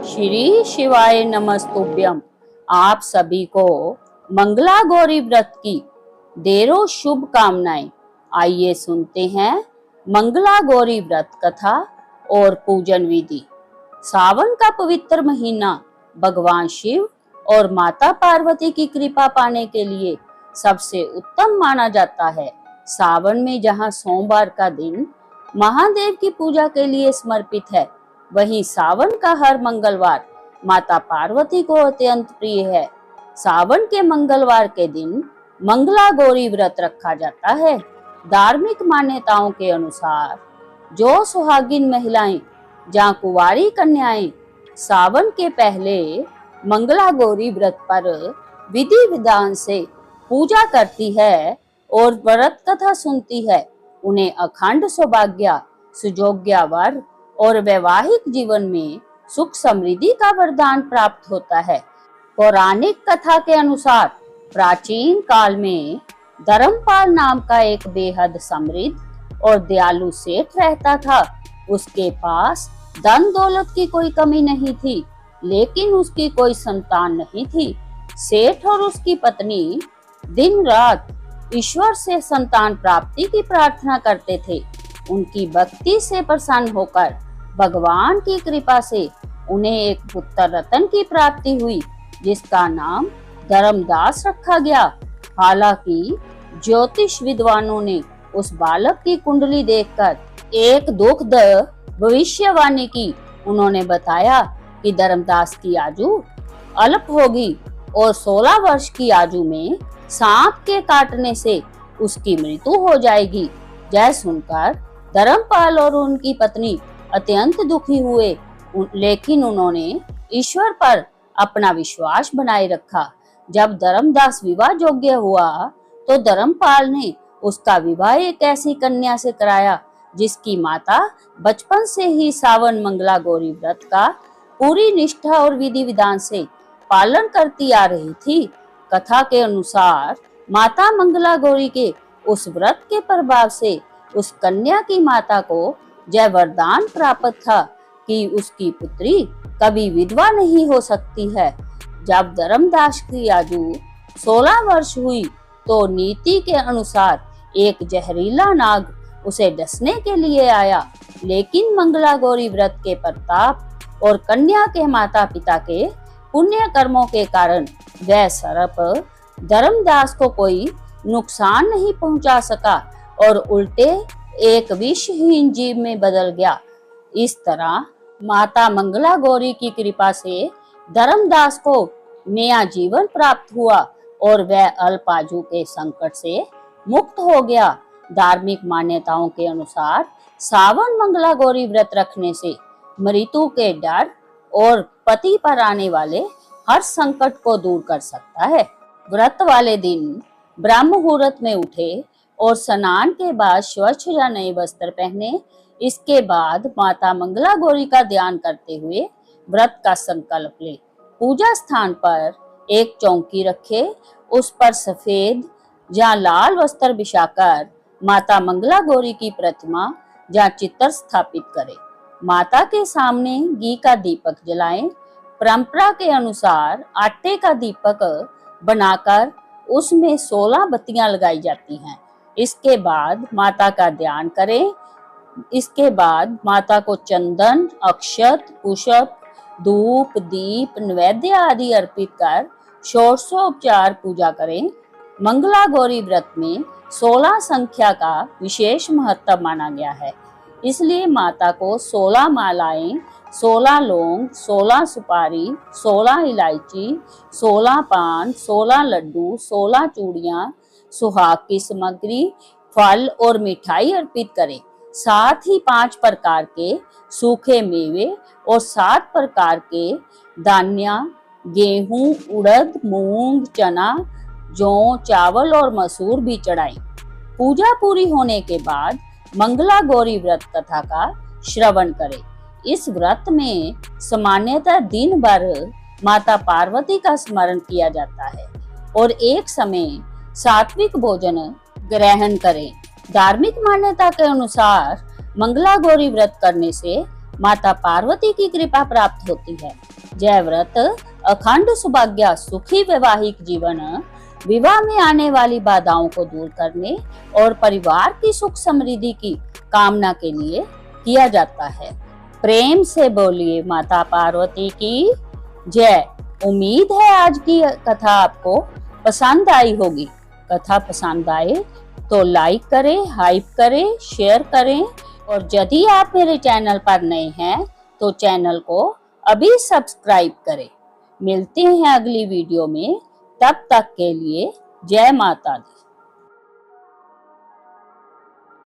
श्री शिवाय नमस्तुभ्यम। आप सभी को मंगला गौरी व्रत की ढेरों शुभकामनाएं। आइए सुनते हैं मंगला गौरी व्रत कथा और पूजन विधि। सावन का पवित्र महीना भगवान शिव और माता पार्वती की कृपा पाने के लिए सबसे उत्तम माना जाता है। सावन में जहां सोमवार का दिन महादेव की पूजा के लिए समर्पित है, वहीं सावन का हर मंगलवार माता पार्वती को अत्यंत प्रिय है। सावन के मंगलवार के दिन मंगला गौरी व्रत रखा जाता है। धार्मिक मान्यताओं के अनुसार जो सुहागिन महिलाएं या कुंवारी कन्याएं सावन के पहले मंगला गौरी व्रत पर विधि विधान से पूजा करती है और व्रत कथा सुनती है, उन्हें अखंड सौभाग्य, सुजोग्य वर और वैवाहिक जीवन में सुख समृद्धि का वरदान प्राप्त होता है। पौराणिक कथा के अनुसार प्राचीन काल में धर्मपाल नाम का एक बेहद समृद्ध और दयालु सेठ रहता था। उसके पास धन दौलत की कोई कमी नहीं थी, लेकिन उसकी कोई संतान नहीं थी। सेठ और उसकी पत्नी दिन रात ईश्वर से संतान प्राप्ति की प्रार्थना करते थे। उनकी भक्ति से प्रसन्न होकर भगवान की कृपा से उन्हें एक पुत्र रतन की प्राप्ति हुई, जिसका नाम धर्मदास रखा गया। हालांकि ज्योतिष विद्वानों ने उस बालक की कुंडली देखकर एक दुखद भविष्यवाणी की। उन्होंने बताया कि धर्मदास की आयु अल्प होगी और 16 वर्ष की आयु में सांप के काटने से उसकी मृत्यु हो जाएगी। यह सुनकर धर्मपाल और उनकी पत्नी अत्यंत दुखी हुए, लेकिन उन्होंने ईश्वर पर अपना विश्वास बनाए रखा। जब धर्मदास विवाह योग्य हुआ तो धर्मपाल ने उसका विवाह एक ऐसी कन्या से कराया जिसकी माता बचपन से ही सावन मंगला गौरी व्रत का पूरी निष्ठा और विधि विधान से पालन करती आ रही थी। कथा के अनुसार माता मंगला गौरी के उस व्रत के प्रभाव से उस कन्या की माता को यह वरदान प्राप्त था कि उसकी पुत्री कभी विधवा नहीं हो सकती है। जब धर्मदास की आयु 16 वर्ष हुई तो नीति के अनुसार एक जहरीला नाग उसे डसने के लिए आया, लेकिन मंगला गौरी व्रत के प्रताप और कन्या के माता पिता के पुण्य कर्मों के कारण वह सर्प धर्मदास को कोई नुकसान नहीं पहुंचा सका और उल्टे एक विषहीन जीव में बदल गया। इस तरह माता मंगला गौरी की कृपा से धर्मदास को नया जीवन प्राप्त हुआ और वह अल्पायु के संकट से मुक्त हो गया। धार्मिक मान्यताओं के अनुसार सावन मंगला गौरी व्रत रखने से मृत्यु के डर और पति पर आने वाले हर संकट को दूर कर सकता है। व्रत वाले दिन ब्रह्म मुहूर्त में उठे और स्नान के बाद स्वच्छ या नए वस्त्र पहने। इसके बाद माता मंगला गौरी का ध्यान करते हुए व्रत का संकल्प ले। पूजा स्थान पर एक चौकी रखे, उस पर सफेद या लाल वस्त्र बिछाकर माता मंगला गौरी की प्रतिमा या चित्र स्थापित करें। माता के सामने घी का दीपक जलाएं। परंपरा के अनुसार आटे का दीपक बनाकर उसमें 16 बत्तियां लगाई जाती हैं। इसके बाद माता का ध्यान करें। इसके बाद माता को चंदन, अक्षत, पुष्प, धूप, दीप, नैवेद्य आदि अर्पित कर षोडशोपचार पूजा करें। मंगला गौरी व्रत में 16 संख्या का विशेष महत्व माना गया है, इसलिए माता को 16 मालाएं, 16 लौंग, 16 सुपारी, 16 इलायची, 16 पान, 16 लड्डू, 16 चूड़ियां, सुहाग की सामग्री, फल और मिठाई अर्पित करें। साथ ही 5 प्रकार के सूखे मेवे और 7 प्रकार के धान्य, गेहूं, उड़द, मूंग, चना, जौ, चावल और मसूर भी चढ़ाएं। पूजा पूरी होने के बाद मंगला गौरी व्रत कथा का श्रवण करें। इस व्रत में सामान्यतः दिन भर माता पार्वती का स्मरण किया जाता है और एक समय सात्विक भोजन ग्रहण करें। धार्मिक मान्यता के अनुसार मंगला गौरी व्रत करने से माता पार्वती की कृपा प्राप्त होती है। जय व्रत अखंड सौभाग्य, सुखी वैवाहिक जीवन, विवाह में आने वाली बाधाओं को दूर करने और परिवार की सुख समृद्धि की कामना के लिए किया जाता है। प्रेम से बोलिए माता पार्वती की जय। उम्मीद है आज की कथा आपको पसंद आई होगी। कथा पसंद आए तो लाइक करें, हाइप करें, शेयर करें और यदि आप मेरे चैनल पर नए हैं तो चैनल को अभी सब्सक्राइब करें। मिलते हैं अगली वीडियो में, तब तक के लिए जय माता दी।